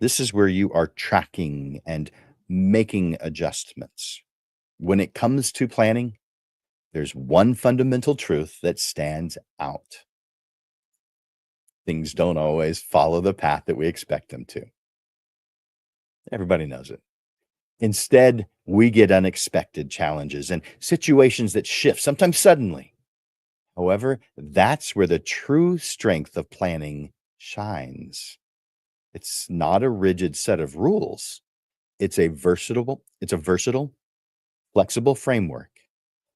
This is where you are tracking and making adjustments. When it comes to planning, there's one fundamental truth that stands out. Things don't always follow the path that we expect them to. Everybody knows it. Instead, we get unexpected challenges and situations that shift, sometimes suddenly. However, that's where the true strength of planning shines. It's not a rigid set of rules. It's a versatile, flexible framework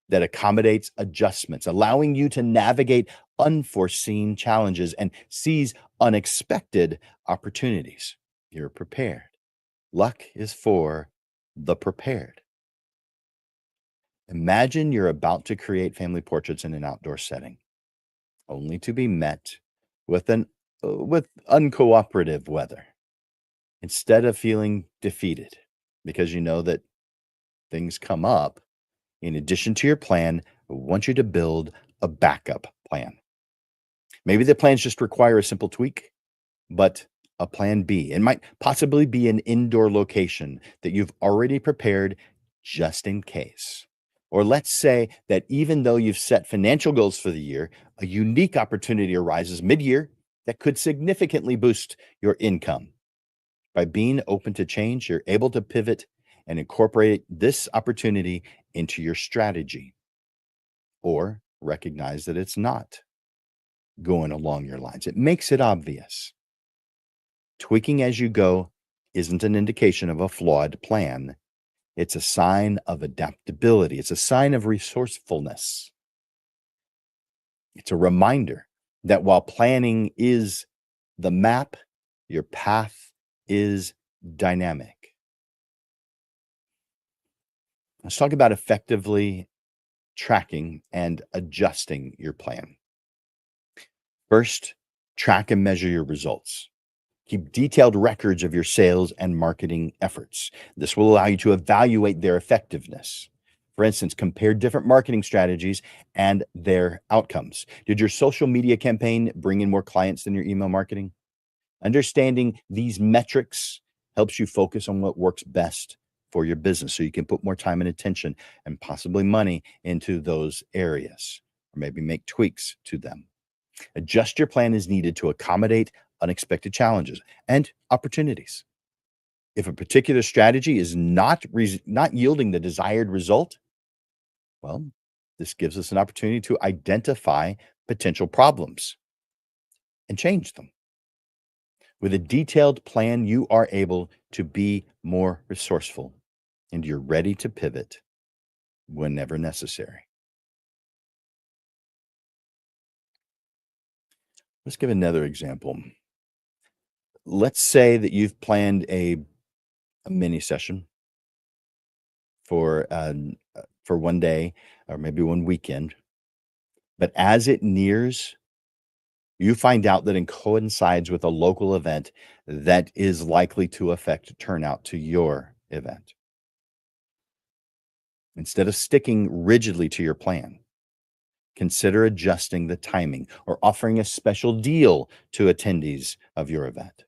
that accommodates adjustments, allowing you to navigate unforeseen challenges and seize unexpected opportunities. You're prepared. Luck is for the prepared. Imagine you're about to create family portraits in an outdoor setting, only to be met with uncooperative weather. Instead of feeling defeated because you know that things come up, in addition to your plan, I want you to build a backup plan. Maybe the plans just require a simple tweak, but a plan B. It might possibly be an indoor location that you've already prepared just in case. Or let's say that even though you've set financial goals for the year, a unique opportunity arises mid year that could significantly boost your income. By being open to change, you're able to pivot and incorporate this opportunity into your strategy, or recognize that it's not going along your lines. It makes it obvious. Tweaking as you go isn't an indication of a flawed plan. It's a sign of adaptability. It's a sign of resourcefulness. It's a reminder that while planning is the map, your path is dynamic. Let's talk about effectively tracking and adjusting your plan. First, track and measure your results. Keep detailed records of your sales and marketing efforts. This will allow you to evaluate their effectiveness. For instance, compare different marketing strategies and their outcomes. Did your social media campaign bring in more clients than your email marketing? Understanding these metrics helps you focus on what works best for your business so you can put more time and attention and possibly money into those areas, or maybe make tweaks to them. Adjust your plan as needed to accommodate unexpected challenges and opportunities. If a particular strategy is not yielding the desired result, well, this gives us an opportunity to identify potential problems and change them. With a detailed plan, you are able to be more resourceful, and you're ready to pivot whenever necessary. Let's give another example. Let's say that you've planned a mini session for one day or maybe one weekend, but as it nears, you find out that it coincides with a local event that is likely to affect turnout to your event. Instead of sticking rigidly to your plan, consider adjusting the timing or offering a special deal to attendees of your event.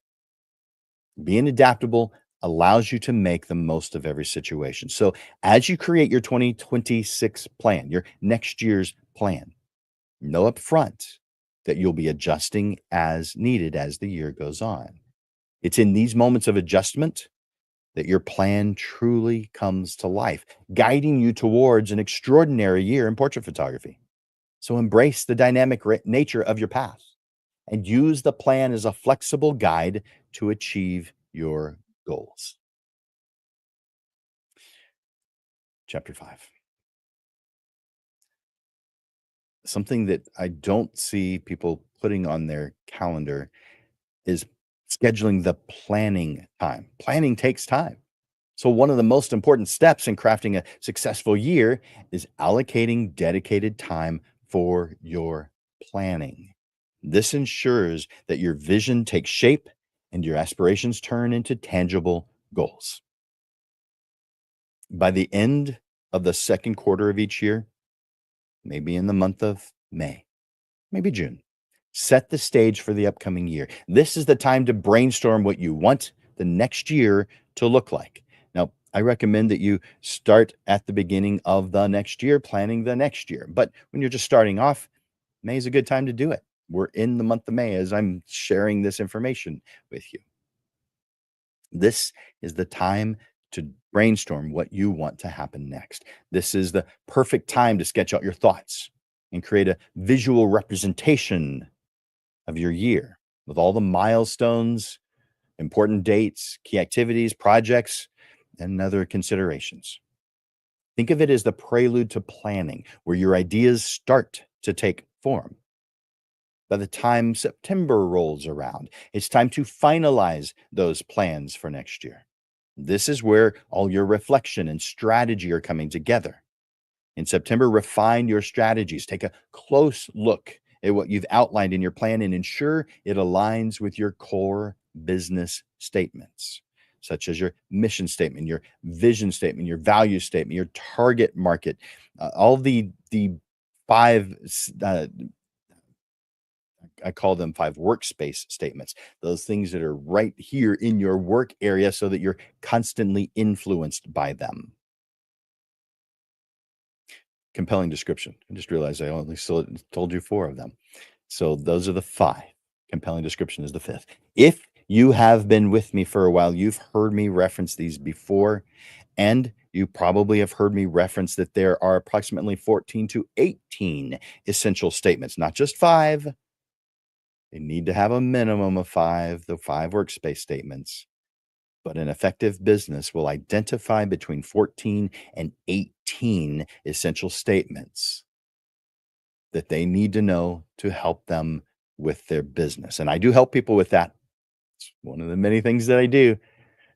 Being adaptable allows you to make the most of every situation. So, as you create your 2026 plan, your next year's plan, know up front that you'll be adjusting as needed as the year goes on. It's in these moments of adjustment that your plan truly comes to life, guiding you towards an extraordinary year in portrait photography. So embrace the dynamic nature of your path and use the plan as a flexible guide to achieve your goals. Chapter 5. Something that I don't see people putting on their calendar is scheduling the planning time. Planning takes time. So, one of the most important steps in crafting a successful year is allocating dedicated time for your planning. This ensures that your vision takes shape and your aspirations turn into tangible goals. By the end of the second quarter of each year, maybe in the month of May, maybe June, set the stage for the upcoming year. This is the time to brainstorm what you want the next year to look like. Now, I recommend that you start at the beginning of the next year, planning the next year. But when you're just starting off, May is a good time to do it. We're in the month of May as I'm sharing this information with you. This is the time to brainstorm what you want to happen next. This is the perfect time to sketch out your thoughts and create a visual representation of your year. with all the milestones, important dates, key activities, projects, and other considerations. Think of it as the prelude to planning, where your ideas start to take form. By the time September rolls around, it's time to finalize those plans for next year. This is where all your reflection and strategy are coming together. In September, refine your strategies. Take a close look at what you've outlined in your plan and ensure it aligns with your core business statements, such as your mission statement, your vision statement, your value statement, your target market, all the five I call them 5 workspace statements, those things that are right here in your work area so that you're constantly influenced by them. Compelling description. I just realized I only told you 4 of them. So those are the 5. Compelling description is the 5th. If you have been with me for a while, you've heard me reference these before, and you probably have heard me reference that there are approximately 14 to 18 essential statements, not just 5. They need to have a minimum of 5, the 5 workspace statements. But an effective business will identify between 14 and 18 essential statements that they need to know to help them with their business. And I do help people with that. It's one of the many things that I do.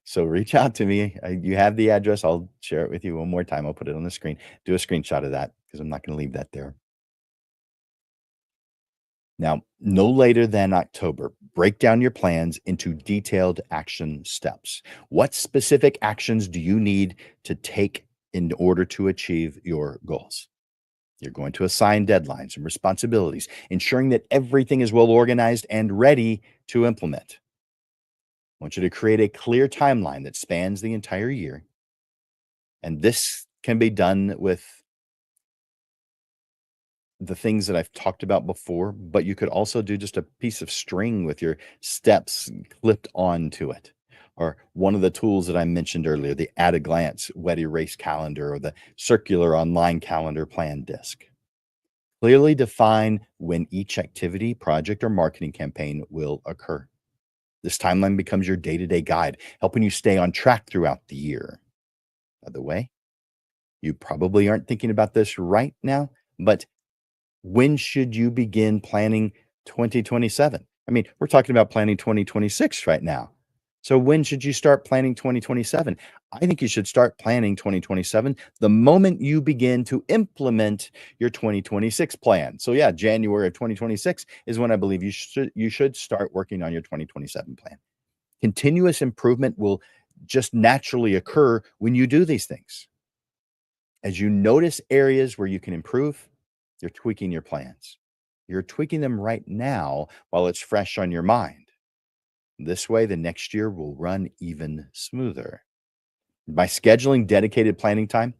So reach out to me. You have the address. I'll share it with you one more time. I'll put it on the screen. Do a screenshot of that because I'm not going to leave that there. Now, no later than October, break down your plans into detailed action steps. What specific actions do you need to take in order to achieve your goals? You're going to assign deadlines and responsibilities, ensuring that everything is well organized and ready to implement. I want you to create a clear timeline that spans the entire year. And this can be done with the things that I've talked about before, but you could also do just a piece of string with your steps clipped onto it. Or one of the tools that I mentioned earlier, the at a glance wet erase calendar or the circular online calendar plan disc. Clearly define when each activity, project, or marketing campaign will occur. This timeline becomes your day-to-day guide, helping you stay on track throughout the year. By the way, you probably aren't thinking about this right now, but when should you begin planning 2027? I mean, we're talking about planning 2026 right now. So when should you start planning 2027? I think you should start planning 2027 the moment you begin to implement your 2026 plan. So yeah, January of 2026 is when I believe you should start working on your 2027 plan. Continuous improvement will just naturally occur when you do these things. As you notice areas where you can improve, you're tweaking your plans. You're tweaking them right now while it's fresh on your mind. This way, the next year will run even smoother. By scheduling dedicated planning time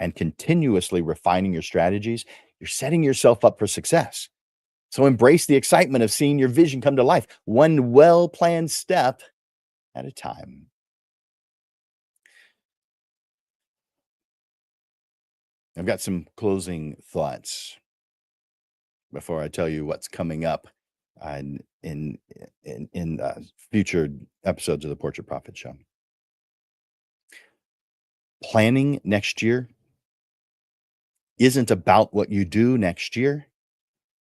and continuously refining your strategies, you're setting yourself up for success. So embrace the excitement of seeing your vision come to life, one well planned step at a time. I've got some closing thoughts before I tell you what's coming up in future episodes of the Portrait Profit Show. Planning next year isn't about what you do next year.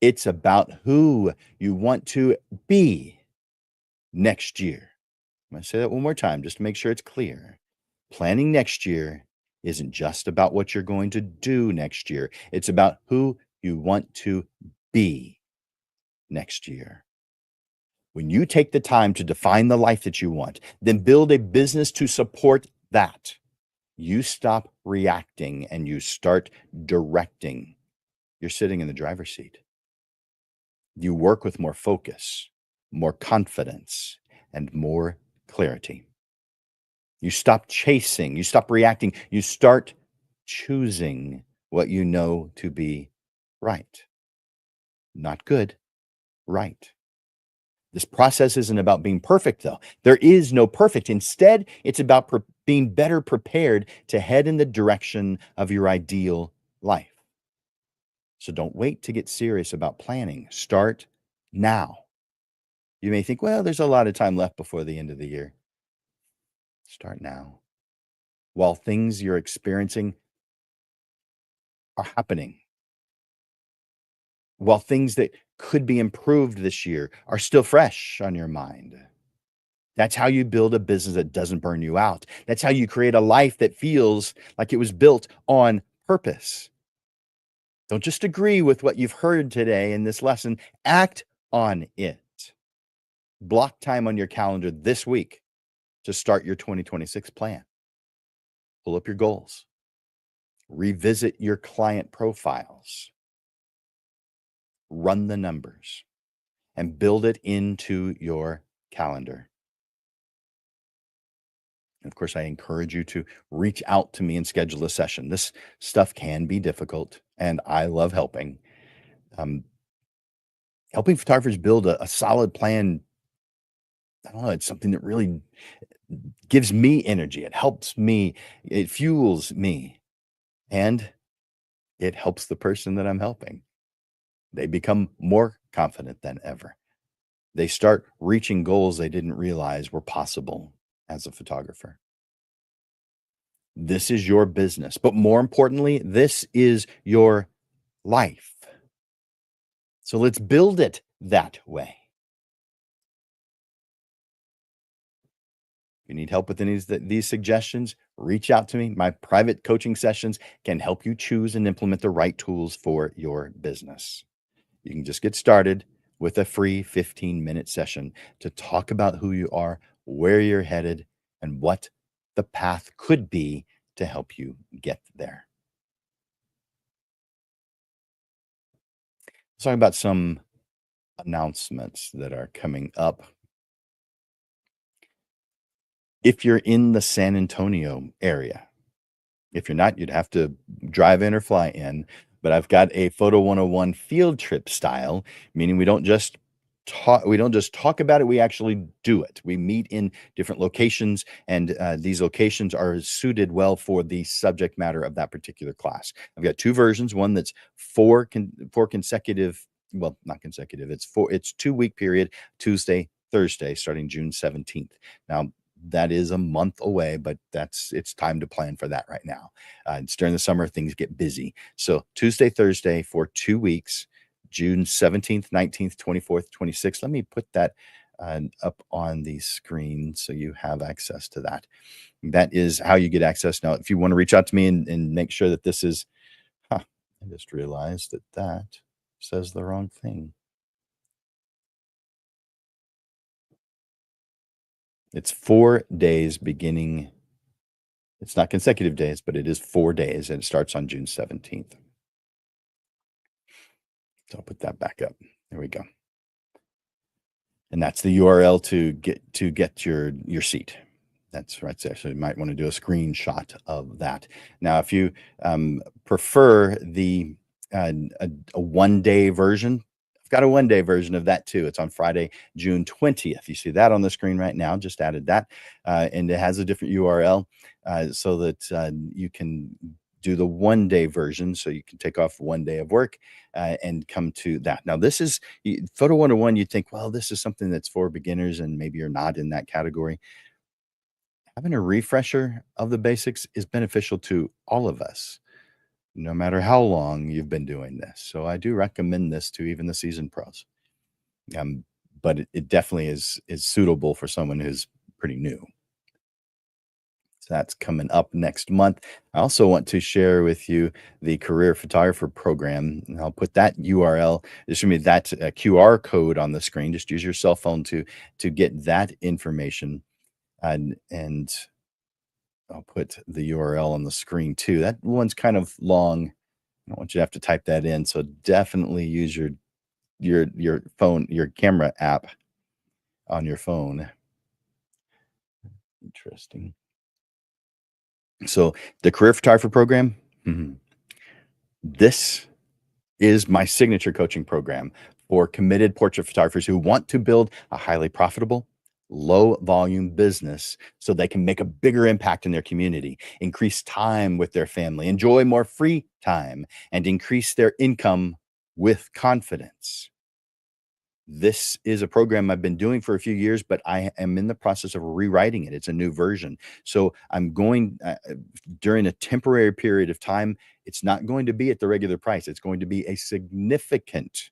It's about who you want to be next year. I'm going to say that one more time just to make sure it's clear. Planning next year isn't just about what you're going to do next year. It's about who you want to be next year. When you take the time to define the life that you want, then build a business to support that. You stop reacting and you start directing. You're sitting in the driver's seat. You work with more focus, more confidence, and more clarity. You stop chasing, you stop reacting, you start choosing what you know to be right. Not good, right. This process isn't about being perfect, though. There is no perfect. Instead, it's about being better prepared to head in the direction of your ideal life. So don't wait to get serious about planning. Start now. You may think, well, there's a lot of time left before the end of the year. Start now. While things you're experiencing are happening, while things that could be improved this year are still fresh on your mind. That's how you build a business that doesn't burn you out. That's how you create a life that feels like it was built on purpose. Don't just agree with what you've heard today in this lesson, act on it. Block time on your calendar this week to start your 2026 plan. Pull up your goals, revisit your client profiles, run the numbers, and build it into your calendar. And of course, I encourage you to reach out to me and schedule a session. This stuff can be difficult, and I love helping. Um, Helping photographers build a solid plan. I don't know, it's something that really gives me energy. It helps me, it fuels me, and it helps the person that I'm helping. They become more confident than ever. They start reaching goals they didn't realize were possible as a photographer. This is your business, but more importantly, this is your life. So let's build it that way. If you need help with any of these suggestions, reach out to me. My private coaching sessions can help you choose and implement the right tools for your business. You can just get started with a free 15-minute session to talk about who you are, where you're headed, and what the path could be to help you get there. Let's talk about some announcements that are coming up. If you're in the San Antonio area, if you're not, you'd have to drive in or fly in. But I've got a Photo 101 field trip style, meaning we don't just talk about it, we actually do it. We meet in different locations, and these locations are suited well for the subject matter of that particular class. I've got two versions, one that's four consecutive, well, not consecutive, it's 2-week period, Tuesday, Thursday, starting June 17th. Now, that is a month away, but it's time to plan for that right now. It's during the summer, things get busy. So Tuesday, Thursday for 2 weeks, June 17th, 19th, 24th, 26th. Let me put that up on the screen so you have access to that. That is how you get access. Now, if you want to reach out to me and make sure that this is, I just realized that says the wrong thing. It's 4 days beginning. It's not consecutive days, but it is 4 days, and it starts on June 17th. So I'll put that back up. There we go. And that's the URL to get your seat. That's right. Actually, you might want to do a screenshot of that. Now, if you prefer the a 1-day version, I've got a 1-day version of that too. It's on Friday, June 20th. You see that on the screen right now. Just added that, and it has a different URL so that you can do the 1-day version. So you can take off 1 day of work and come to that. Now, this is Photo 101. You'd think, well, this is something that's for beginners, and maybe you're not in that category. Having a refresher of the basics is beneficial to all of us, no matter how long you've been doing this. So I do recommend this to even the seasoned pros. But it definitely is suitable for someone who's pretty new. So that's coming up next month. I also want to share with you the career photographer program. And I'll put that URL, just give me that QR code on the screen. Just use your cell phone to get that information. And I'll put the URL on the screen too. That one's kind of long. I don't want you to have to type that in. So definitely use your phone, your camera app on your phone. Interesting. So the career photographer program, this is my signature coaching program for committed portrait photographers who want to build a highly profitable, low volume business so they can make a bigger impact in their community, increase time with their family, enjoy more free time, and increase their income with confidence. This is a program I've been doing for a few years, but I am in the process of rewriting it. It's a new version. So I'm going during a temporary period of time, it's not going to be at the regular price. It's going to be a significant.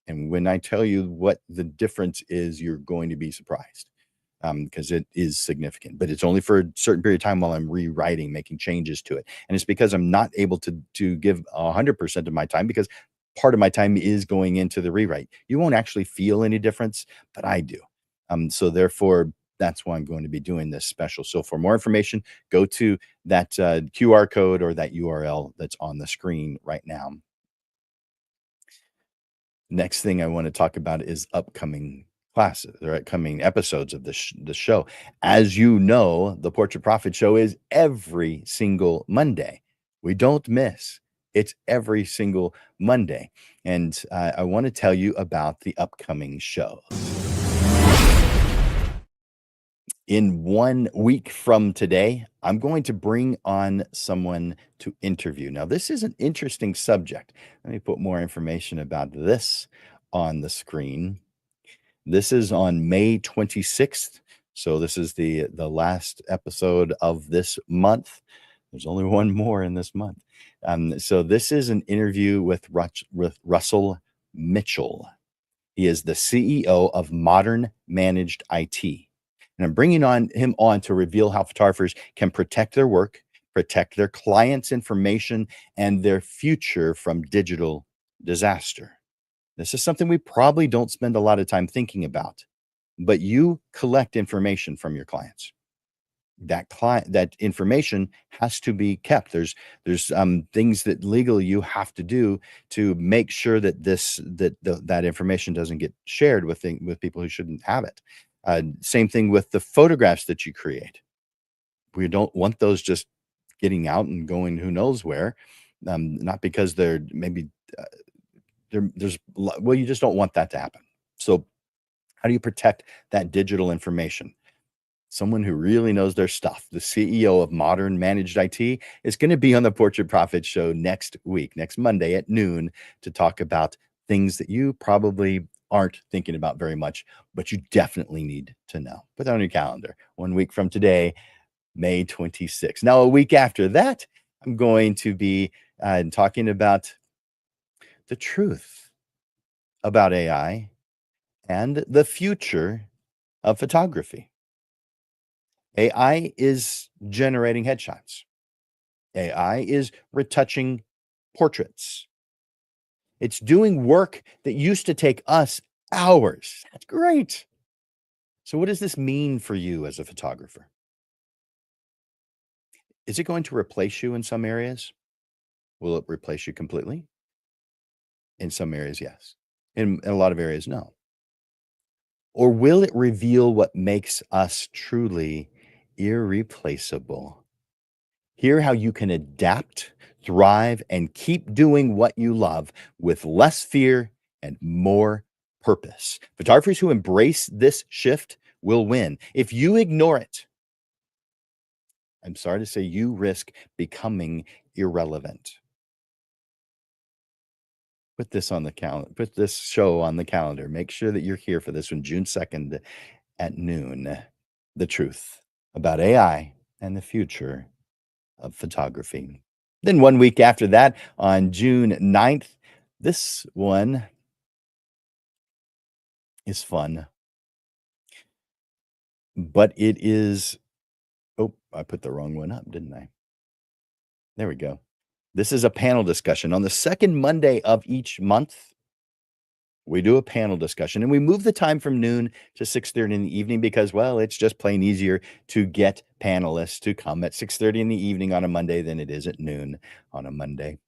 And when I tell you what the difference is, you're going to be surprised because it is significant. But it's only for a certain period of time while I'm rewriting, making changes to it. And it's because I'm not able to give 100% of my time because part of my time is going into the rewrite. You won't actually feel any difference, but I do. So therefore, that's why I'm going to be doing this special. So for more information, go to that QR code or that URL that's on the screen right now. Next thing I want to talk about is upcoming classes or upcoming episodes of the show. As you know, the Portrait Profit Show is every single Monday. We don't miss. It's every single Monday. And I want to tell you about the upcoming shows. In 1 week from today, I'm going to bring on someone to interview. Now, this is an interesting subject. Let me put more information about this on the screen. This is on May 26th. So this is the last episode of this month. There's only one more in this month. So this is an interview with Russell Mitchell. He is the CEO of Modern Managed IT. And I'm bringing him on to reveal how photographers can protect their work, protect their clients' information, and their future from digital disaster. This is something we probably don't spend a lot of time thinking about, but you collect information from your clients. That information has to be kept. There's things that legally you have to do to make sure that that information doesn't get shared with people who shouldn't have it. Same thing with the photographs that you create. We don't want those just getting out and going who knows where. Not because they're maybe well, you just don't want that to happen. So how do you protect that digital information? Someone who really knows their stuff, the CEO of Modern Managed IT, is going to be on the Portrait Profit Show next week, next Monday at noon, to talk about things that you probably aren't thinking about very much, but you definitely need to know. Put that on your calendar. 1 week from today, May 26th. Now, a week after that, I'm going to be talking about the truth about AI and the future of photography. AI is generating headshots. AI is retouching portraits. It's doing work that used to take us hours. That's great. So, what does this mean for you as a photographer? Is it going to replace you in some areas? Will it replace you completely? In some areas, yes. In a lot of areas, no. Or will it reveal what makes us truly irreplaceable? Hear how you can adapt, thrive, and keep doing what you love with less fear and more purpose. Photographers who embrace this shift will win. If you ignore it, I'm sorry to say, you risk becoming irrelevant. Put this on the calendar, put this show on the calendar. Make sure that you're here for this one, June 2nd at noon. The truth about AI and the future of photography. Then 1 week after that, on June 9th, this one is fun, but it is oh, I put the wrong one up, didn't I? There we go. This is a panel discussion. On the second Monday of each month, we do a panel discussion, and we move the time from noon to 6:30 in the evening because, well, it's just plain easier to get panelists to come at 6:30 in the evening on a Monday than it is at noon on a Monday.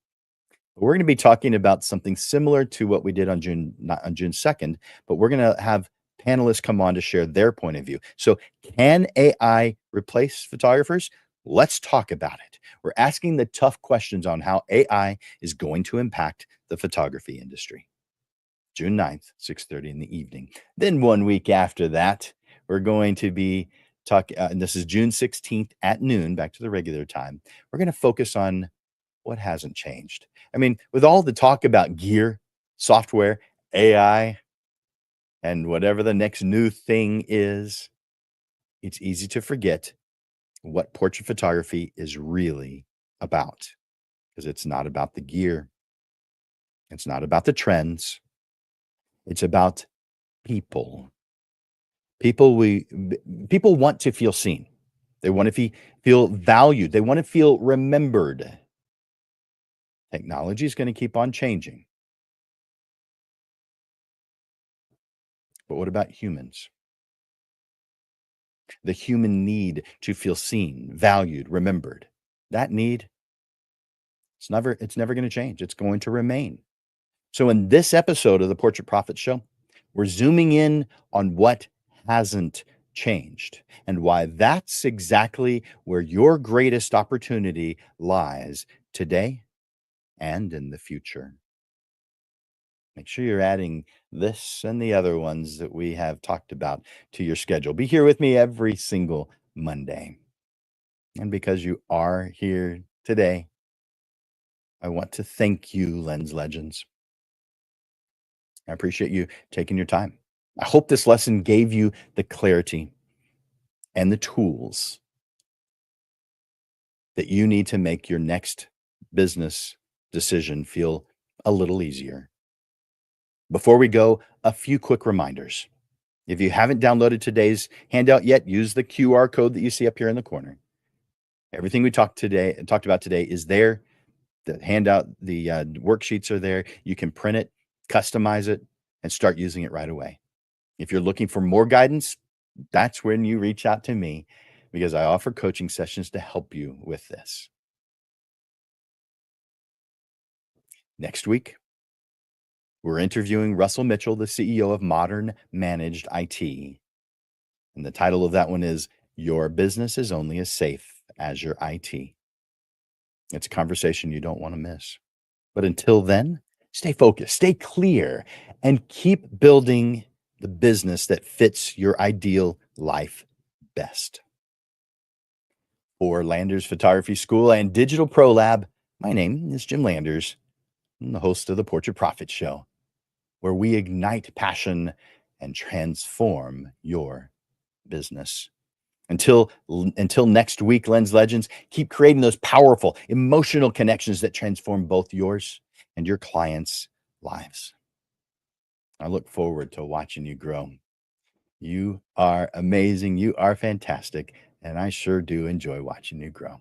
We're going to be talking about something similar to what we did on not on June 2nd, but we're going to have panelists come on to share their point of view. So, can AI replace photographers? Let's talk about it. We're asking the tough questions on how AI is going to impact the photography industry. June 9th, 6:30 in the evening. Then 1 week after that, we're going to be talking, and this is June 16th at noon, back to the regular time. We're going to focus on what hasn't changed. I mean, with all the talk about gear, software, AI, And whatever the next new thing is, it's easy to forget what portrait photography is really about, because it's not about the gear, it's not about the trends, it's about people. People want to feel seen. They want to feel valued. They want to feel remembered. Technology is going to keep on changing. But what about humans? The human need to feel seen, valued, remembered. That need, it's never going to change. It's going to remain. So in this episode of the Portrait Profit Show, we're zooming in on what hasn't changed and why that's exactly where your greatest opportunity lies today and in the future. Make sure you're adding this and the other ones that we have talked about to your schedule. Be here with me every single Monday. And because you are here today, I want to thank you, Lens Legends. I appreciate you taking your time. I hope this lesson gave you the clarity and the tools that you need to make your next business decision feel a little easier. Before we go, a few quick reminders. If you haven't downloaded today's handout yet, use the QR code that you see up here in the corner. Everything we talked about today is there. The handout, the worksheets are there. You can print it, customize it, and start using it right away. If you're looking for more guidance, that's when you reach out to me, because I offer coaching sessions to help you with this. Next week, we're interviewing Russell Mitchell, the CEO of Modern Managed IT. And the title of that one is Your Business is Only as Safe as Your IT. It's a conversation you don't want to miss. But until then, stay focused, stay clear, and keep building the business that fits your ideal life best. For Landers Photography School and Digital Pro Lab, my name is Jim Landers. I'm the host of the Portrait Profit Show, where we ignite passion and transform your business. Until next week, Lens Legends, keep creating those powerful, emotional connections that transform both yours and your clients' lives. I look forward to watching you grow. You are amazing. You are fantastic. And I sure do enjoy watching you grow.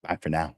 Bye for now.